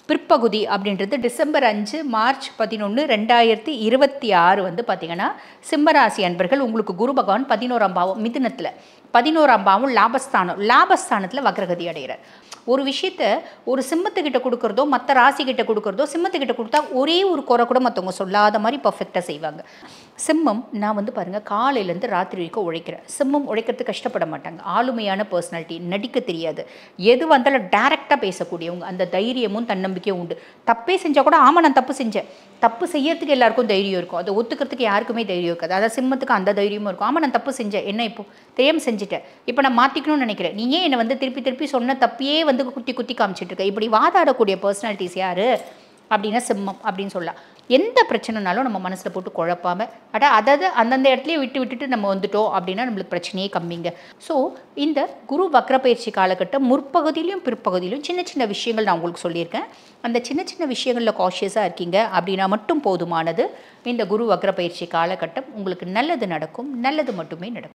பிற்பகுதி அப்படின்றது December 5 March 11 2026 வந்து பார்த்தீங்கன்னா சிம்மராசி அன்பர்கள் உங்களுக்கு குரு பகவான் 11ஆம் பாவம் மிதுனத்தில் 11ஆம் பாவம் லாபஸ்தானத்தில் வக்ரகதி அடைகிறார். ஒரு விஷயத்த ஒரு சிம்மத்துக்கிட்ட கொடுக்குறதோ மற்ற ராசிக்கிட்ட கொடுக்குறதோ சிம்மத்துக்கிட்ட கொடுத்தா ஒரே ஒரு குறை கூட மற்றவங்க சொல்லாத மாதிரி பர்ஃபெக்டாக செய்வாங்க. சிம்மம் நான் வந்து பாருங்கள் காலையிலேருந்து ராத்திரி வரைக்கும் உழைக்கிறேன். சிம்மம் உழைக்கிறதுக்கு கஷ்டப்பட மாட்டாங்க. ஆளுமையான பர்சனாலிட்டி, நடிக்க தெரியாது, எது வந்தாலும் டேரெக்டாக பேசக்கூடியவங்க, அந்த தைரியமும் தன்னம்பிக்கையும் உண்டு. தப்பே செஞ்சால் கூட ஆமாம் நான் தப்பு செஞ்சேன், தப்பு செய்யறதுக்கு எல்லாருக்கும் தைரியம் இருக்கும், அதை ஒத்துக்கிறதுக்கு யாருக்குமே தைரியம் இருக்காது. அதாவது சிம்மத்துக்கு அந்த தைரியமும் இருக்கும். ஆமாம் நான் தப்பு செஞ்சேன், என்ன இப்போ தெரியாமல் செஞ்சுட்டேன், இப்போ நான் மாற்றிக்கணும்னு நினைக்கிறேன், நீ ஏன் என்னை வந்து திருப்பி சொன்ன தப்பையே வந்து குத்தி காமிச்சிட்டு இருக்க, இப்படி வாதாடக்கூடிய பர்சனாலிட்டிஸ் யார் அப்படின்னா சிம்மம் அப்படின்னு சொல்லலாம். எந்த பிரச்சனைனாலும் நம்ம மனசில் போட்டு குழப்பாமல் அதாவது அந்தந்த இடத்துலையே விட்டுட்டு நம்ம வந்துட்டோம் அப்படின்னா நம்மளுக்கு பிரச்சனையே கம்மிங்க. ஸோ இந்த குரு வக்ர பயிற்சி காலகட்டம் முற்பகுதியிலையும் பிற்பகுதியிலும் சின்ன சின்ன விஷயங்கள் நான் உங்களுக்கு சொல்லியிருக்கேன். அந்த சின்ன விஷயங்களில் காஷியஸாக இருக்கீங்க அப்படின்னா மட்டும் போதுமானது. இந்த குரு வக்ர பயிற்சி காலகட்டம் உங்களுக்கு நல்லது நடக்கும், நல்லது மட்டுமே நடக்கும்.